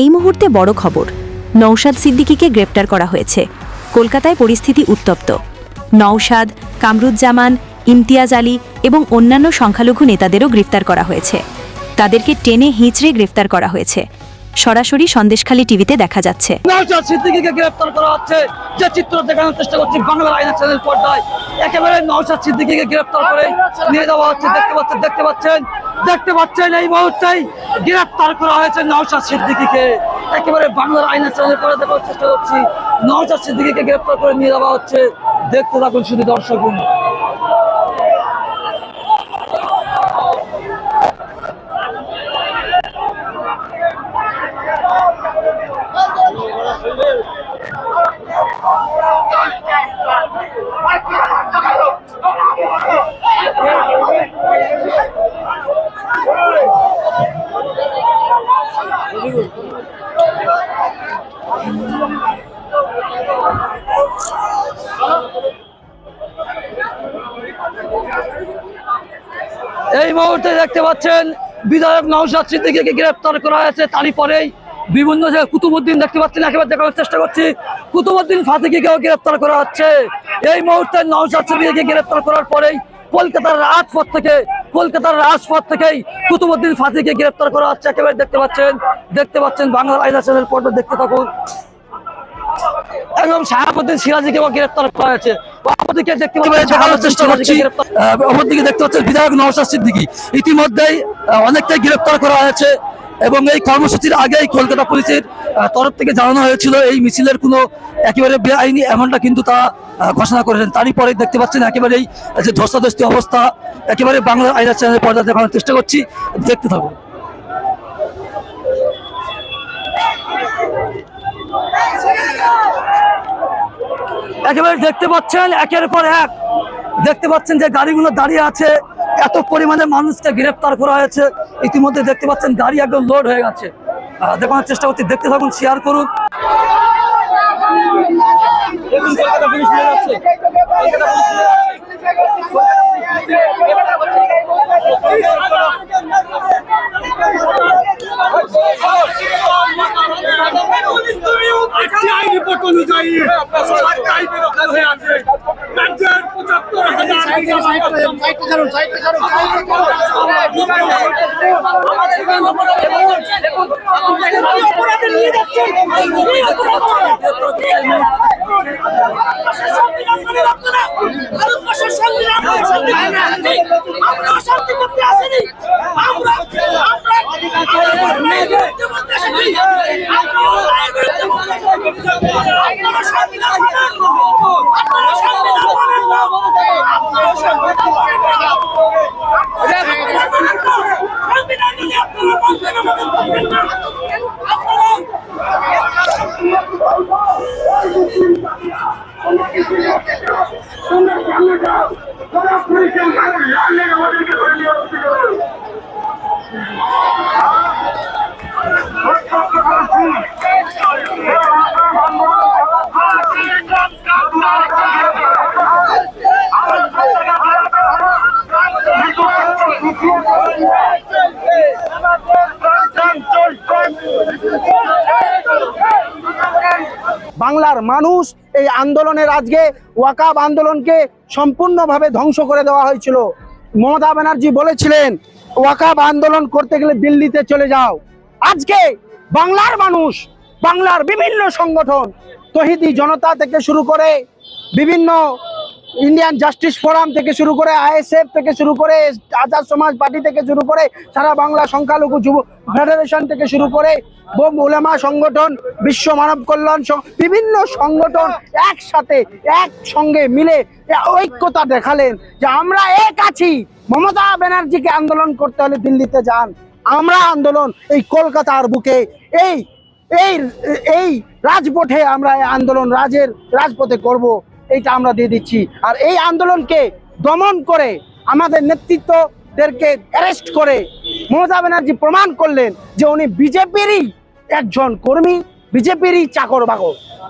এই মুহূর্তে বড় খবর, নওশাদ সিদ্দিকীকে গ্রেপ্তার করা হয়েছে। কলকাতায় পরিস্থিতি উত্তপ্ত। নওশাদ, কামরুজ্জামান, ইমতিয়াজ আলী এবং অন্যান্য সংখ্যালঘু নেতাদেরও গ্রেফতার করা হয়েছে। তাদেরকে টেনে হিঁচড়ে গ্রেফতার করা হয়েছে। সরাসরি সন্দেশখালী টিভিতে দেখা যাচ্ছে। নওশাদ সিদ্দিকীকে গ্রেফতার করা হচ্ছে, যে চিত্র দেখানোর চেষ্টা করছি বাংলা আইনা চ্যানেল পর্দায়। একেবারে নওশাদ সিদ্দিকীকে গ্রেফতার করে নিয়ে যাওয়া হচ্ছে। দেখতে পাচ্ছেন এই মুহূর্তেই গ্রেফতার করা হয়েছে নওশাদ সিদ্দিকীকে। একেবারে বাংলার আইনা চ্যানেল পর্দায় দেখার চেষ্টা করছি নওশাদ সিদ্দিকীকে গ্রেফতার করে নিয়ে যাওয়া হচ্ছে। দেখতে থাকুন শুধু দর্শক। এই মুহূর্তে দেখতে পাচ্ছেন বিধায়ক নওশাদ সিদ্দিকীকে গ্রেফতার করা হয়েছে। তারই পরেই বিভিন্ন জায়গায় কুতুবউদ্দিন দেখতে পাচ্ছেন, একেবারে দেখানোর চেষ্টা করছি কুতুবউদ্দিন ফাতিকিকেও গ্রেফতার করা হচ্ছে। এই মুহূর্তে নওশাদ সিদ্দিকীকে গ্রেফতার করার পরেই কলকাতার রাজপথ থেকেই কুতুবউদ্দিন ফাতিকে গ্রেফতার করা হচ্ছে। একেবারে দেখতে পাচ্ছেন বাংলার আইনা চ্যানেল পর্দা দেখতে থাকুন। একদম শাহাবুদ্দিন সিরাজীকেও গ্রেফতার করা হয়েছে। অপরদিকে দেখতে পাচ্ছেন বিধায়ক নওশাদ সিদ্দিকী ইতিমধ্যেই অনেকটাই গ্রেফতার করা হয়েছে এবং এই কর্মসূচির আগেই কলকাতা পুলিশের তরফ থেকে জানানো হয়েছিল এই মিছিলের কোনো একেবারে বেআইনি এমনটা কিন্তু তারা ঘোষণা করেছেন। তারই পরে দেখতে পাচ্ছেন একেবারেই যে ধস্তাধস্তি অবস্থা। একেবারে বাংলার আইনা চ্যানেলের পর্দা দেখানোর চেষ্টা করছি, দেখতে থাকুন। একেবারে দেখতে পাচ্ছেন একের পর এক দেখতে পাচ্ছেন যে গাড়িগুলো দাঁড়িয়ে আছে। এত পরিমাণে মানুষকে গ্রেফতার করা হয়েছে। ইতিমধ্যে দেখতে পাচ্ছেন গাড়ি একদম লোড হয়ে গেছে। দেখানোর চেষ্টা করছি, দেখতে থাকুন, শেয়ার করুন। বাংলার মানুষ এই আন্দোলনের আজকে ওয়াকাব আন্দোলনকে সম্পূর্ণভাবে ধ্বংস করে দেওয়া হয়েছিল। মমতা ব্যানার্জি বলেছিলেন ওয়াকাব আন্দোলন করতে গেলে দিল্লিতে চলে যাও। আজকে বাংলার মানুষ, বাংলার বিভিন্ন সংগঠন, তৌহিদি জনতা থেকে শুরু করে বিভিন্ন ইন্ডিয়ান জাস্টিস ফোরাম থেকে শুরু করে আইএসএফ থেকে শুরু করে আজাদ সমাজ পার্টি থেকে শুরু করে সারা বাংলা সংখ্যালঘু যুব ফেডারেশন থেকে শুরু করে উলামা সংগঠন, বিশ্ব মানব কল্যাণ, বিভিন্ন সংগঠন একসঙ্গে মিলে ঐক্যতা দেখালেন যে আমরা এক আছি। মমতা ব্যানার্জিকে আন্দোলন করতে হলে দিল্লিতে যান, আমরা আন্দোলন এই কলকাতার বুকে এই রাজপথে আমরা এই আন্দোলন রাজপথে করব, এইটা আমরা দিয়ে দিচ্ছি। আর এই আন্দোলনকে দমন করে আমাদের নেতৃত্বদেরকে অ্যারেস্ট করে মমতা ব্যানার্জি প্রমাণ করলেন যে উনি বিজেপিরই একজন কর্মী, বিজেপিরই চাকর বাকর।